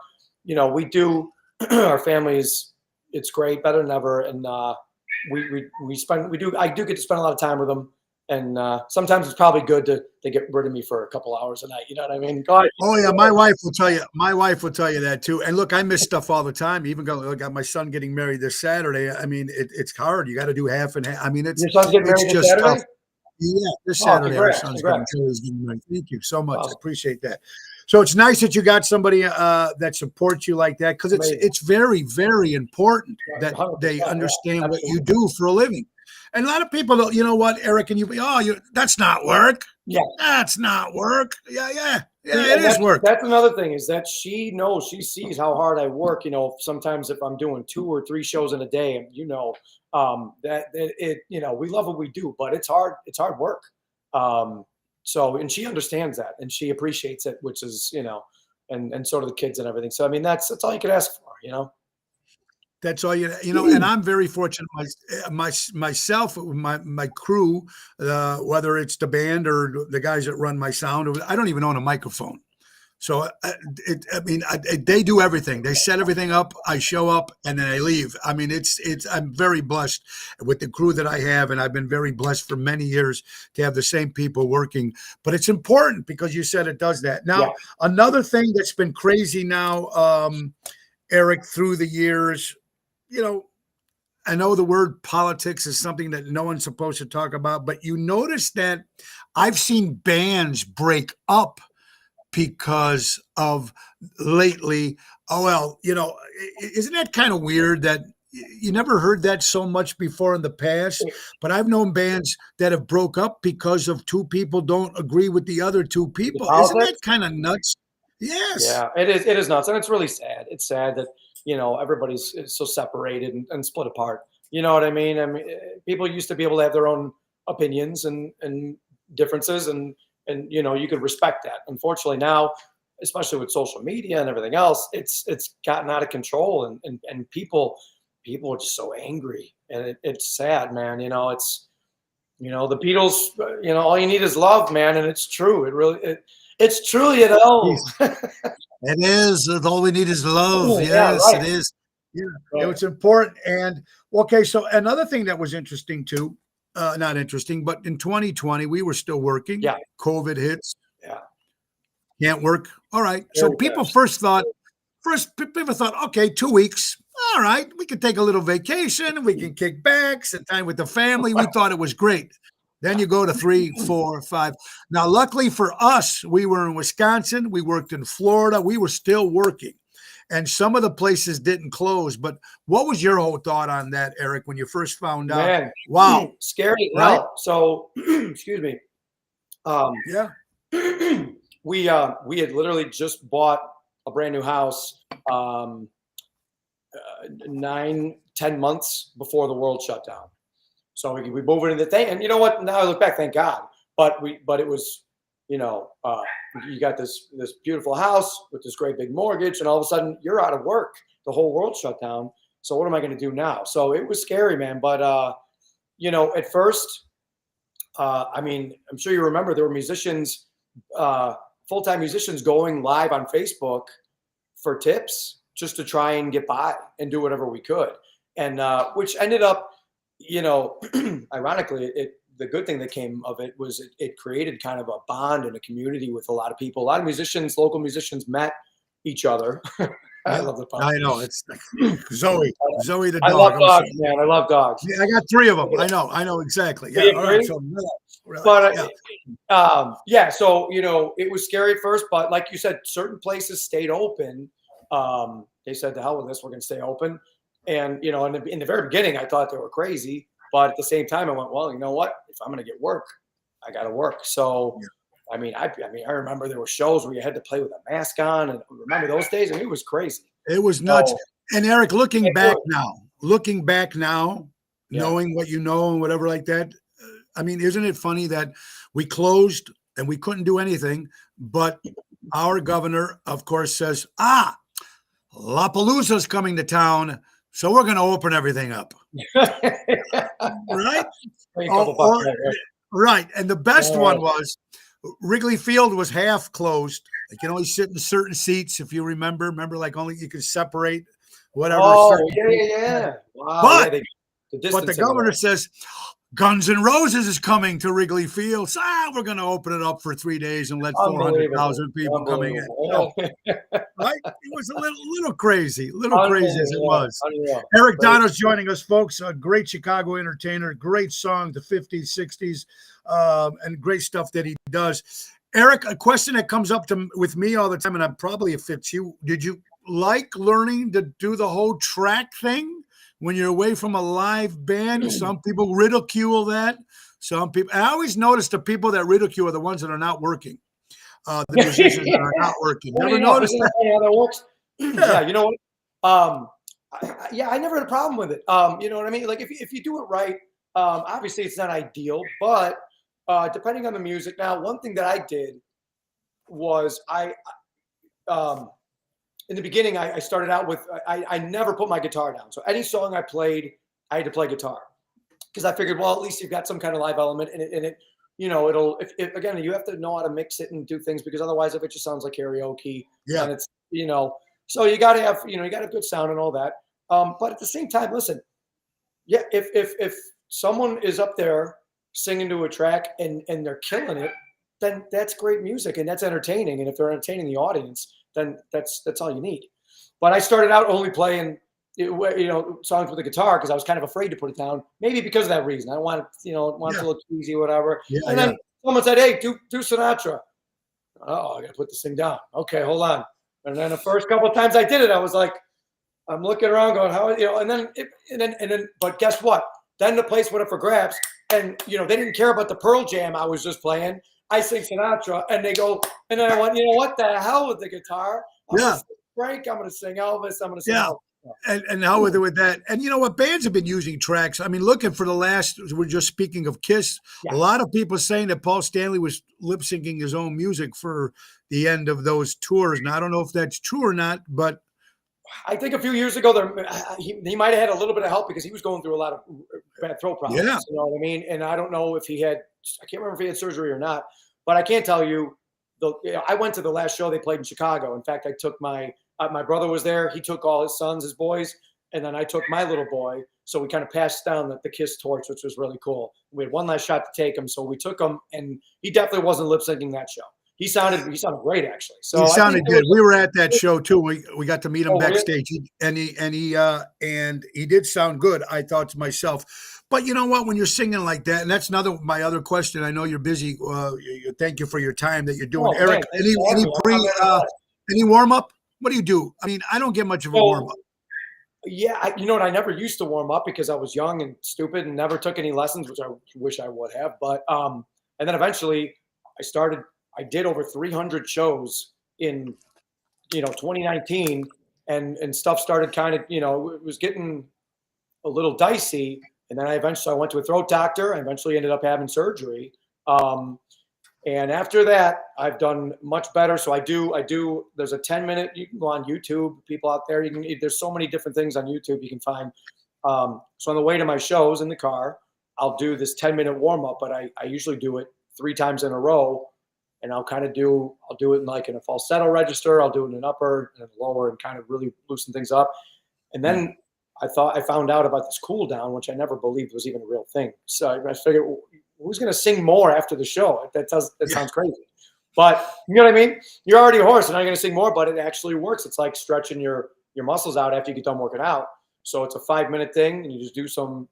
Speaker 3: you know, we do, our families, it's great, better than ever. And I do get to spend a lot of time with them. And sometimes it's probably good to get rid of me for a couple hours a night. You know what I mean? God,
Speaker 1: Oh yeah, my wife will tell you. My wife will tell you that too. And look, I miss stuff all the time. Even got my son getting married this Saturday. I mean, it's hard. You got to do half and half. I mean, it's
Speaker 3: your son's getting
Speaker 1: it's
Speaker 3: married this
Speaker 1: just tough.
Speaker 3: Saturday?
Speaker 1: Yeah, this
Speaker 3: Oh,
Speaker 1: Saturday our
Speaker 3: congrats,
Speaker 1: son's
Speaker 3: congrats.
Speaker 1: getting married. Thank you so much. I
Speaker 3: Awesome.
Speaker 1: appreciate that. So it's nice that you got somebody that supports you like that, because
Speaker 3: Amazing.
Speaker 1: it's very, very important that
Speaker 3: 100%,
Speaker 1: they
Speaker 3: yeah,
Speaker 1: understand what you
Speaker 3: absolutely.
Speaker 1: do for a living. And a lot of people don't, you know what, Eric, and that's not work.
Speaker 3: Yeah.
Speaker 1: That's not work. Yeah,
Speaker 3: See,
Speaker 1: it is work.
Speaker 3: That's another thing, is that she knows, she sees how hard I work. You know, sometimes if I'm doing 2 or 3 shows in a day, and that it, we love what we do, but it's hard. It's hard work. So, and she understands that, and she appreciates it, which is, and so do the kids and everything. So, I mean, that's all you could ask for.
Speaker 1: That's all and I'm very fortunate myself, my crew, whether it's the band or the guys that run my sound. I don't even own a microphone. So they do everything. They set everything up. I show up and then I leave. I mean, I'm very blessed with the crew that I have, and I've been very blessed for many years to have the same people working. But it's important because you said it does that. Now, Another thing that's been crazy now, Eric, through the years, I know the word politics is something that no one's supposed to talk about, but you notice that I've seen bands break up because of lately. Oh, well, isn't that kind of weird that you never heard that so much before in the past? But I've known bands that have broke up because of 2 people don't agree with the other 2 people. Isn't that kind of nuts? Yes.
Speaker 3: Yeah, it is. It is nuts, and it's really sad. It's sad that everybody's so separated and split apart. You know what I mean? I mean, people used to be able to have their own opinions and differences, and you could respect that. Unfortunately, now, especially with social media and everything else, it's gotten out of control, and people are just so angry, and it's sad, man. It's the Beatles. All you need is love, man, and it's true. It's truly an L.
Speaker 1: It is. All we need is love.
Speaker 3: Oh,
Speaker 1: Yes,
Speaker 3: yeah, right.
Speaker 1: it is. Yeah,
Speaker 3: Right.
Speaker 1: it's important. And okay, so another thing that was interesting too, not interesting, but in 2020 we were still working.
Speaker 3: Yeah.
Speaker 1: COVID hits.
Speaker 3: Yeah.
Speaker 1: Can't work. All right. So
Speaker 3: Very
Speaker 1: people
Speaker 3: bad.
Speaker 1: people thought, okay, 2 weeks. All right, we can take a little vacation. We can kick back, spend time with the family. We thought it was great. Then you go to 3, 4, 5. Now, luckily for us, we were in Wisconsin. We worked in Florida. We were still working. And some of the places didn't close. But what was your whole thought on that, Eric, when you first found out?
Speaker 3: Man,
Speaker 1: Wow.
Speaker 3: scary,
Speaker 1: Right?
Speaker 3: right? So, excuse me.
Speaker 1: Yeah.
Speaker 3: We had literally just bought a brand new house 9, 10 months before the world shut down. So we moved into the thing, and you know what? Now I look back, thank God. But it was, you got this beautiful house with this great big mortgage, and all of a sudden you're out of work. The whole world shut down. So what am I going to do now? So it was scary, man. But at first, I mean, I'm sure you remember there were musicians, full-time musicians, going live on Facebook for tips just to try and get by and do whatever we could, and which ended up. Ironically, the good thing that came of it was it created kind of a bond and a community with a lot of people. A lot of musicians, local musicians, met each other. I love the podcast.
Speaker 1: I know. It's Zoe the dog.
Speaker 3: I love dogs, man. I love dogs.
Speaker 1: Yeah, I got 3 of them. I know exactly. Yeah. All right. So,
Speaker 3: But
Speaker 1: yeah.
Speaker 3: So it was scary at first, but like you said, certain places stayed open. They said, "To hell with this, we're going to stay open." And in the very beginning, I thought they were crazy, but at the same time, I went, "Well, you know what? If I'm going to get work, I got to work." So, I mean, I remember there were shows where you had to play with a mask on, and remember those days? I mean, it was crazy.
Speaker 1: It was nuts. And Eric, looking back now,
Speaker 3: Yeah.
Speaker 1: knowing what you know and whatever like that, I mean, isn't it funny that we closed and we couldn't do anything, but our governor, of course, says, Lollapalooza's coming to town, so we're going to open everything up. Right? Right. And the best one was Wrigley Field was half closed. They can only sit in certain seats, if you remember. Remember, like only you could separate whatever.
Speaker 3: Oh, yeah. Wow.
Speaker 1: But
Speaker 3: the
Speaker 1: But
Speaker 3: distance.
Speaker 1: the governor says Guns N' Roses is coming to Wrigley Field. So, we're going to open it up for 3 days and let 400,000 people coming in. Right? It was a little crazy as it was.
Speaker 3: Unreal.
Speaker 1: Eric Dono's joining us, folks. A great Chicago entertainer, great song, the 50s, 60s, and great stuff that he does. Eric, a question that comes up with me all the time, and probably it fits you. Did you like learning to do the whole track thing when you're away from a live band? Some people ridicule that. Some people, I always notice the people that ridicule are the ones that are not working. The musicians that are not working. Never noticed that?
Speaker 3: How that works? Yeah, you know what? I never had a problem with it. You know what I mean? Like if you do it right, obviously it's not ideal, but depending on the music. Now, one thing that I did was in the beginning, I started out with, I never put my guitar down. So any song I played, I had to play guitar because I figured, well, at least you've got some kind of live element and it you know, it'll, if again, you have to know how to mix it and do things because otherwise if it just sounds like karaoke and it's, you know, so you got to have, you know, you got a good sound and all that. But at the same time, listen, yeah, if someone is up there singing to a track and they're killing it, then that's great music and that's entertaining. And if they're entertaining the audience, then that's all you need. But I started out only playing, you know, songs with the guitar because I was kind of afraid to put it down. Maybe because of that reason. I wanted, you know, to look easy or whatever. And then someone said, "Hey, do Sinatra." Oh, I got to put this thing down. Okay, hold on. And then the first couple of times I did it, I was like, I'm looking around, going, "How?" You know. And then, but guess what? Then the place went up for grabs, and you know they didn't care about the Pearl Jam I was just playing. I sing Sinatra, and they go, and then I went, you know what the hell with the guitar? I'm gonna sing Frank, I'm going to sing Elvis, I'm going to sing Elvis.
Speaker 1: And how with that? And you know what? Bands have been using tracks. I mean, looking for the last, we're just speaking of Kiss. A lot of people saying that Paul Stanley was lip syncing his own music for the end of those tours. Now, I don't know if that's true or not, but
Speaker 3: I think a few years ago, he might have had a little bit of help because he was going through a lot of bad throat problems.
Speaker 1: Yeah.
Speaker 3: You know what I mean? And I don't know if he had, I can't remember if he had surgery or not, but I can't tell you. I went to the last show they played in Chicago. In fact, I took my brother was there. He took all his sons, his boys, and then I took my little boy. So we kind of passed down the Kiss torch, which was really cool. We had one last shot to take him, so we took him, and he definitely wasn't lip syncing that show. He sounded great actually. So
Speaker 1: he sounded good. We were at that show too. We got to meet him backstage,
Speaker 3: really?
Speaker 1: and he did sound good. I thought to myself, but you know what? When you're singing like that, and that's my other question. I know you're busy. Thank you for your time that you're doing, Eric. Any warm up? What do you do? I mean, I don't get much of a warm up.
Speaker 3: Yeah, you know what? I never used to warm up because I was young and stupid and never took any lessons, which I wish I would have. But and then eventually I did over 300 shows in, 2019, and stuff started kind of, it was getting a little dicey. And then I went to a throat doctor. I eventually ended up having surgery. And after that, I've done much better. So I do, there's a 10-minute, you can go on YouTube, people out there, there's so many different things on YouTube you can find. So on the way to my shows in the car, I'll do this 10-minute warm up, but I usually do it 3 times in a row. And I'll do it in a falsetto register. I'll do it in an upper and a lower and kind of really loosen things up. And then I found out about this cool down, which I never believed was even a real thing. So I figured, who's going to sing more after the show? That sounds crazy. But you know what I mean? You're already hoarse and now you're going to sing more, but it actually works. It's like stretching your muscles out after you get done working out. So it's a 5-minute thing and you just do some,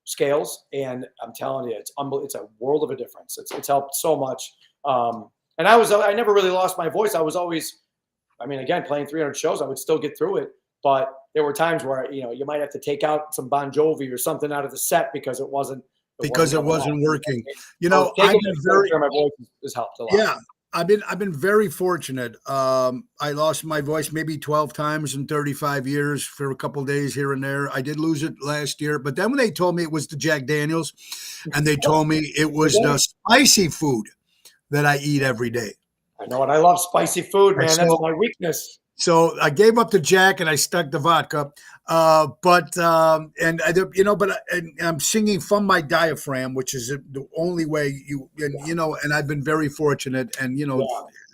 Speaker 3: scales, and I'm telling you, it's a world of a difference. It's helped so much. And I never really lost my voice. I was always, again, playing 300 shows, I would still get through it. But there were times where, you might have to take out some Bon Jovi or something out of the set because it wasn't
Speaker 1: working.
Speaker 3: My voice has helped a lot.
Speaker 1: Yeah. I've been very fortunate. I lost my voice maybe 12 times in 35 years for a couple of days here and there. I did lose it last year, but then when they told me it was the Jack Daniels, and they told me it was the spicy food that I eat every day.
Speaker 3: I know, and I love spicy food, man. That's my weakness.
Speaker 1: So I gave up the Jack and I stuck to vodka. But I'm singing from my diaphragm, which is the only way and I've been very fortunate. And,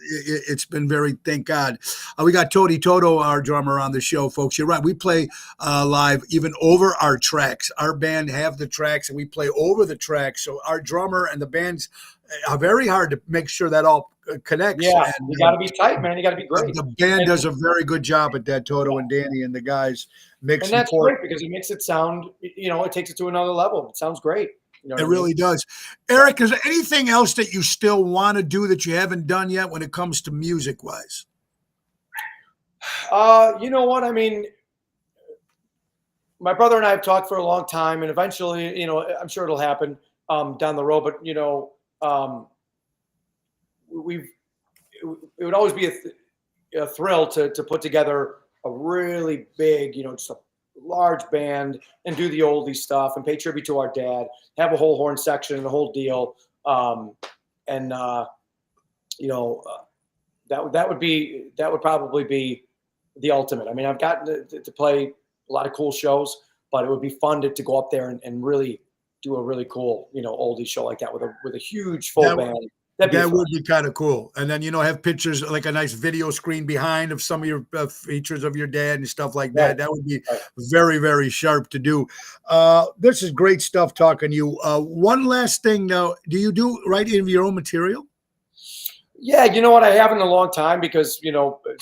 Speaker 1: it's been very, thank God. We got Tony Toto, our drummer, on the show, folks. You're right. We play live even over our tracks. Our band have the tracks, and we play over the tracks. So our drummer and the bands are very hard to make sure that all connects.
Speaker 3: Yeah,
Speaker 1: and,
Speaker 3: you got to be tight, man. You got to be great.
Speaker 1: The band does a very good job at that, Toto and Danny and the guys mix
Speaker 3: And
Speaker 1: and
Speaker 3: that's
Speaker 1: pour.
Speaker 3: great because it makes it sound, it takes it to another level. It sounds great. You know what
Speaker 1: It
Speaker 3: I mean?
Speaker 1: really does. Eric, is there anything else that you still want to do that you haven't done yet when it comes to music wise?
Speaker 3: You know what? I mean, my brother and I have talked for a long time, and eventually, I'm sure it'll happen down the road. But it would always be a thrill to put together a really big, just a large band and do the oldie stuff and pay tribute to our dad, have a whole horn section and the whole deal. That would probably be the ultimate. I mean, I've gotten to play a lot of cool shows, but it would be fun to go up there and really do a really cool, oldie show like that with a huge full band.
Speaker 1: That would be kind of cool. And then, have pictures, like a nice video screen behind of some of your features of your dad and stuff like that.
Speaker 3: Right.
Speaker 1: That would be very, very sharp to do. This is great stuff talking to you. One last thing now, do you write any of your own material?
Speaker 3: Yeah, you know what? I haven't in a long time because,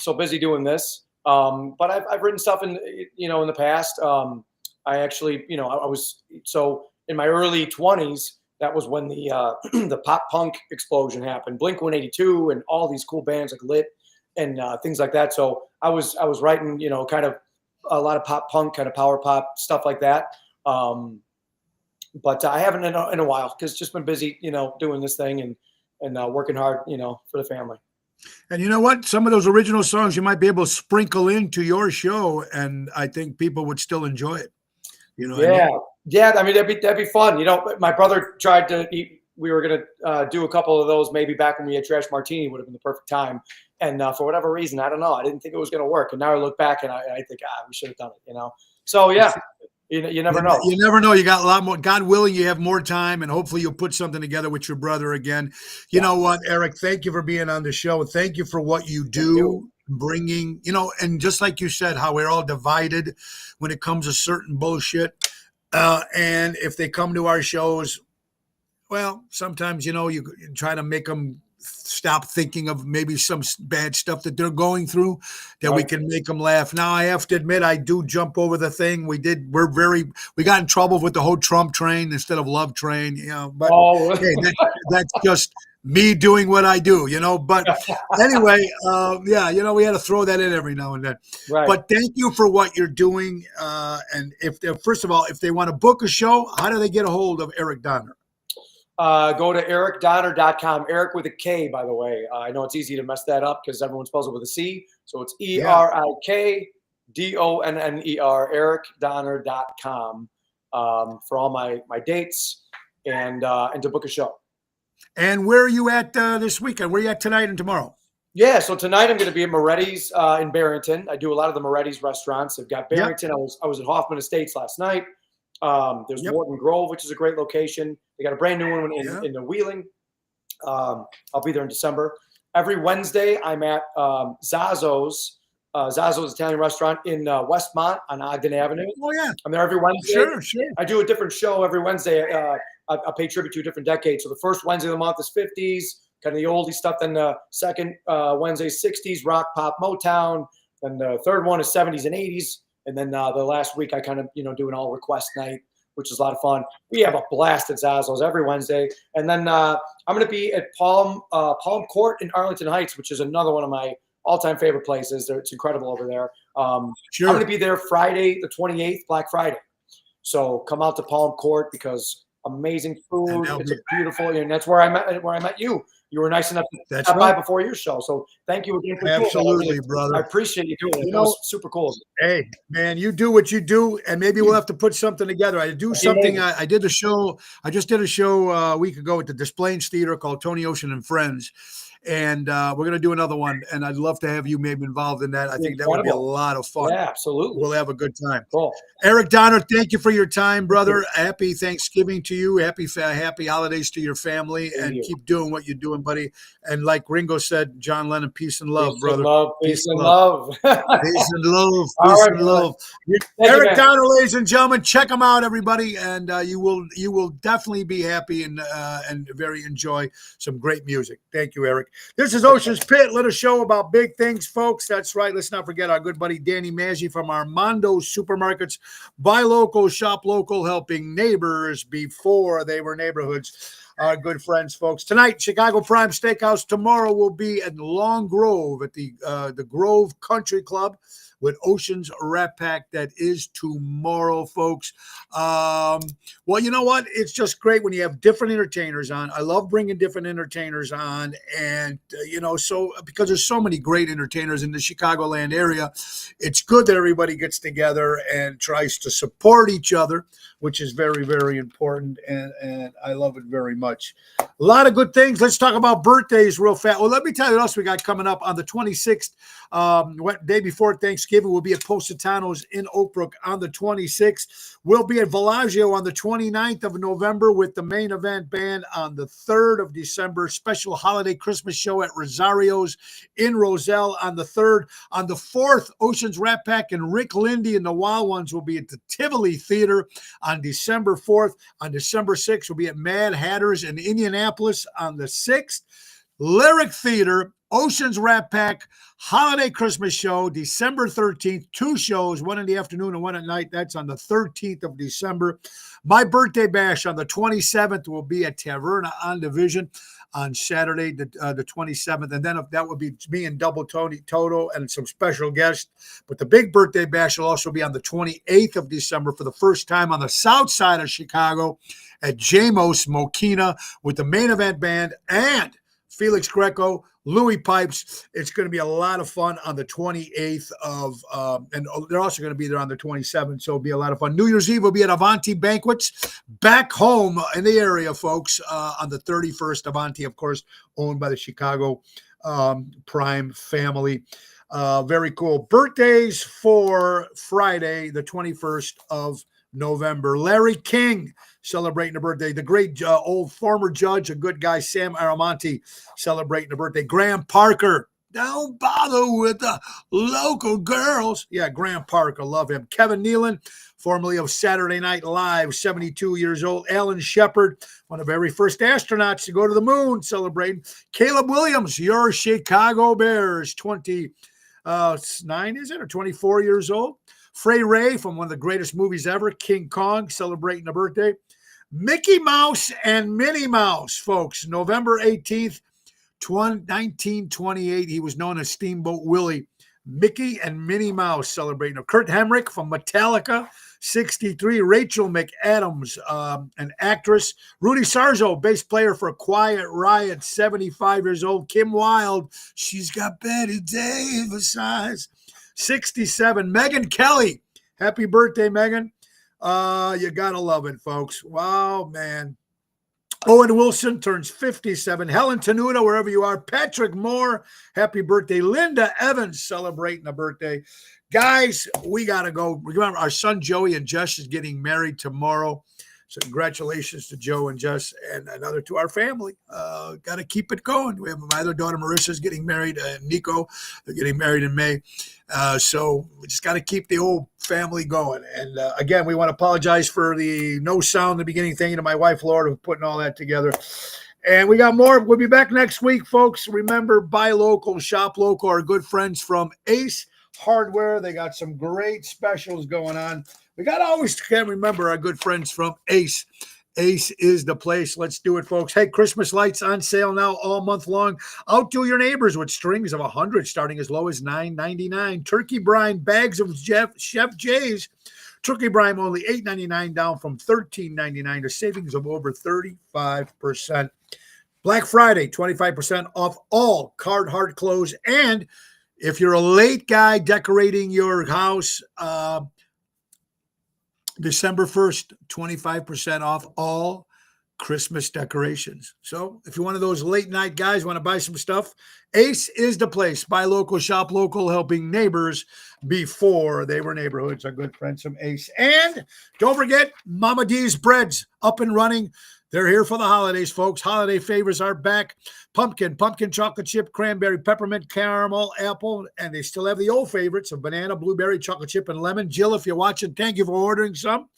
Speaker 3: so busy doing this. But I've written stuff in the past. I actually, I was, so in my early 20s, that was when the the pop punk explosion happened. Blink-182 and all these cool bands like Lit and things like that. So I was writing, kind of a lot of pop punk, kind of power pop stuff like that. But I haven't in a while because just been busy, doing this thing and working hard, for the family.
Speaker 1: And you know what? Some of those original songs you might be able to sprinkle into your show, and I think people would still enjoy it. What I mean?
Speaker 3: Yeah. I mean, that'd be fun. My brother tried to. We were gonna do a couple of those maybe back when we had Trash Martini would have been the perfect time. And for whatever reason, I don't know. I didn't think it was gonna work. And now I look back and I think we should have done it. So yeah, you never know.
Speaker 1: You never know. You got a lot more. God willing, you have more time, and hopefully you'll put something together with your brother again. You know what, Eric? Thank you for being on the show. Thank you for what you do. Bringing, and just like you said, how we're all divided when it comes to certain bullshit. And if they come to our shows, well, sometimes, you try to make them stop thinking of maybe some bad stuff that they're going through, that we can make them laugh. Now, I have to admit, I do jump over the thing. We got in trouble with the whole Trump train instead of love train, but hey, that's just me doing what I do, but anyway, we had to throw that in every now and then.
Speaker 3: Right.
Speaker 1: But thank you for what you're doing. And first of all, if they want to book a show, how do they get a hold of Eric Donner?
Speaker 3: Go to ericdonner.com. Eric with a K, by the way. I know it's easy to mess that up because everyone spells it with a C. So it's ERIKDONNER, ericdonner.com, for all my dates and to book a show.
Speaker 1: And where are you at this weekend? Where are you at tonight and tomorrow?
Speaker 3: Yeah, so tonight I'm going to be at Moretti's in Barrington. I do a lot of the Moretti's restaurants. I've got Barrington. Yep. I was at Hoffman Estates last night. There's Morton Grove, which is a great location. They got a brand new one in the Wheeling. I'll be there in December. Every Wednesday, I'm at Zazzo's Italian restaurant in Westmont on Ogden Avenue.
Speaker 1: Oh, yeah.
Speaker 3: I'm there every Wednesday.
Speaker 1: Sure.
Speaker 3: I do a different show every Wednesday. I pay tribute to a different decade. So the first Wednesday of the month is 50s, kind of the oldie stuff. Then the second Wednesday, 60s, rock, pop, Motown. Then the third one is 70s and 80s. And then the last week I kind of, do an all request night, which is a lot of fun. We have a blast at Zazzo's every Wednesday. And then I'm going to be at Palm Court in Arlington Heights, which is another one of my all-time favorite places. It's incredible over there.
Speaker 1: Sure.
Speaker 3: I'm going to be there Friday, the 28th, Black Friday. So come out to Palm Court because amazing food. It's beautiful, and that's where I met you. You were nice enough to stop by before your show. So thank you again for doing that.
Speaker 1: Absolutely, brother.
Speaker 3: I appreciate you doing it. It was super cool.
Speaker 1: Hey, man, you do what you do, and maybe we'll have to put something together. I do something. I did a show. I just did a show a week ago at the Des Plaines Theater called Tony Ocean and Friends. And we're going to do another one. And I'd love to have you maybe involved in that. I think that would be a
Speaker 3: Incredible.
Speaker 1: lot of fun.
Speaker 3: Yeah, absolutely.
Speaker 1: We'll have a good time.
Speaker 3: Cool.
Speaker 1: Eric Donner, thank you for your time, brother. Happy Thanksgiving to you. Happy holidays to your family, and keep doing what you're doing, buddy. And like Ringo said, John Lennon, peace and love, brother.
Speaker 3: Peace and love.
Speaker 1: Peace and love.
Speaker 3: All
Speaker 1: Peace
Speaker 3: right,
Speaker 1: and
Speaker 3: brother.
Speaker 1: love.
Speaker 3: Thank you,
Speaker 1: Eric
Speaker 3: man.
Speaker 1: Donner, ladies and gentlemen, check him out, everybody, and you will definitely be happy and very enjoy some great music. Thank you, Eric. This is Ocean's Pit. Let us show about big things, folks. That's right. Let's not forget our good buddy Danny Maggi from Armando Supermarkets. Buy local, shop local, helping neighbors before they were neighborhoods. Our good friends, folks. Tonight, Chicago Prime Steakhouse. Tomorrow will be at Long Grove at the Grove Country Club with Ocean's Rat Pack. That is tomorrow, folks. Well, you know what? It's just great when you have different entertainers on. I love bringing different entertainers on. And, so because there's so many great entertainers in the Chicagoland area, it's good that everybody gets together and tries to support each other, which is very, very important. And I love it very much. A lot of good things. Let's talk about birthdays real fast. Well, let me tell you what else we got coming up on the 26th, day before Thanksgiving. We'll be at Positano's in Oak Brook on the 26th. We'll be at Villaggio on the 29th of November with the Main Event Band on the 3rd of December. Special holiday Christmas show at Rosario's in Roselle on the 3rd. On the 4th, Ocean's Rat Pack and Rick Lindy and the Wild Ones will be at the Tivoli Theater on December 4th. On December 6th, we'll be at Mad Hatters in Indianapolis on the 6th. Lyric Theater, Ocean's Rat Pack, Holiday Christmas Show, December 13th. 2 shows, one in the afternoon and one at night. That's on the 13th of December. My birthday bash on the 27th will be at Taverna on Division on Saturday, the 27th. And then that will be me and Double Tony Toto and some special guests. But the big birthday bash will also be on the 28th of December for the first time on the south side of Chicago at Jamos Mokina with the Main Event Band and Felix Greco, Louis Pipes. It's going to be a lot of fun on the 28th and they're also going to be there on the 27th. So it'll be a lot of fun. New Year's Eve will be at Avanti Banquets back home in the area, folks, on the 31st. Avanti, of course, owned by the Chicago Prime family. Very cool. Birthdays for Friday, the 21st of November. Larry King celebrating a birthday. The great old former judge, a good guy, Sam Aramonte, celebrating a birthday. Graham Parker, don't bother with the local girls. Yeah, Graham Parker, love him. Kevin Nealon, formerly of Saturday Night Live, 72 years old. Alan Shepard, one of the very first astronauts to go to the moon, celebrating. Caleb Williams, your Chicago Bears, 29, is it, or 24 years old. Frey Ray from one of the greatest movies ever, King Kong, celebrating a birthday. Mickey Mouse and Minnie Mouse, folks, November 18th, 1928. He was known as Steamboat Willie. Mickey and Minnie Mouse celebrating. Kurt Hemrick from Metallica, 63. Rachel McAdams, an actress. Rudy Sarzo, bass player for Quiet Riot, 75 years old. Kim Wilde, she's got Betty Davis eyes, 67. Megyn Kelly, happy birthday, Megan. You gotta love it, folks. Wow, man. Owen Wilson turns 57. Helen Tenuta, wherever you are. Patrick Moore, happy birthday. Linda Evans celebrating a birthday. Guys, we got to go. Remember, our son Joey and Jess is getting married tomorrow. So congratulations to Joe and Jess and another to our family. Got to keep it going. We have my other daughter, Marissa, is getting married. Nico, they're getting married in May. So we just got to keep the old family going. And again, we want to apologize for the no sound in the beginning. Thank you to my wife, Laura, for putting all that together. And we got more. We'll be back next week, folks. Remember, buy local, shop local. Our good friends from Ace Hardware. They got some great specials going on. We got to always can't remember our good friends from Ace. Ace is the place. Let's do it, folks. Hey, Christmas lights on sale now all month long. Outdo your neighbors with strings of 100 starting as low as $9.99. Turkey brine bags of Chef J's. Turkey brine only $8.99 down from $13.99. A savings of over 35%. Black Friday, 25% off all Carhartt clothes. And if you're a late guy decorating your house, December 1st, 25% off all Christmas decorations. So if you're one of those late night guys, want to buy some stuff, Ace is the place. Buy local, shop local, helping neighbors before they were neighborhoods. Our good friends from Ace. And don't forget, Mama D's Breads up and running. They're here for the holidays, folks. Holiday favors are back. Pumpkin chocolate chip, cranberry, peppermint, caramel, apple, and they still have the old favorites of banana, blueberry, chocolate chip, and lemon. Jill, if you're watching, thank you for ordering some.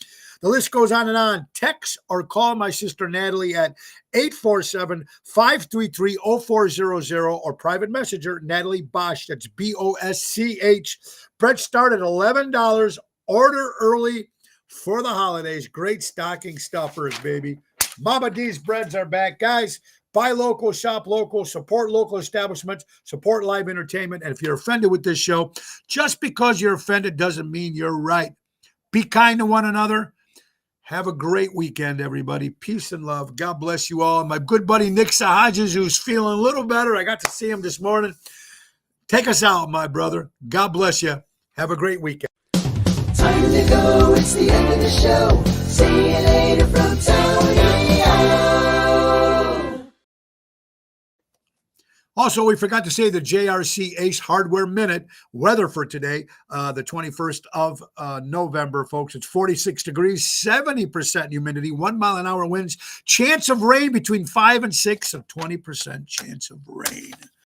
Speaker 1: The list goes on and on. Text or call my sister Natalie at 847-533-0400 or private messenger Natalie Bosch. That's Bosch. Bread start at $11. Order early for the holidays. Great stocking stuffers, baby. Mama D's Breads are back. Guys, buy local, shop local, support local establishments, support live entertainment. And if you're offended with this show, just because you're offended doesn't mean you're right. Be kind to one another. Have a great weekend, everybody. Peace and love. God bless you all. And my good buddy Nick Sahajas, who's feeling a little better. I got to see him this morning. Take us out, my brother. God bless you. Have a great weekend.
Speaker 4: Time to go. It's the end of the show. See you later from Tony O.
Speaker 1: Also, we forgot to say the JRC Ace Hardware Minute weather for today, the 21st of November, folks. It's 46 degrees, 70% humidity, 1 mile an hour winds, chance of rain between 5 and 6, a 20% chance of rain.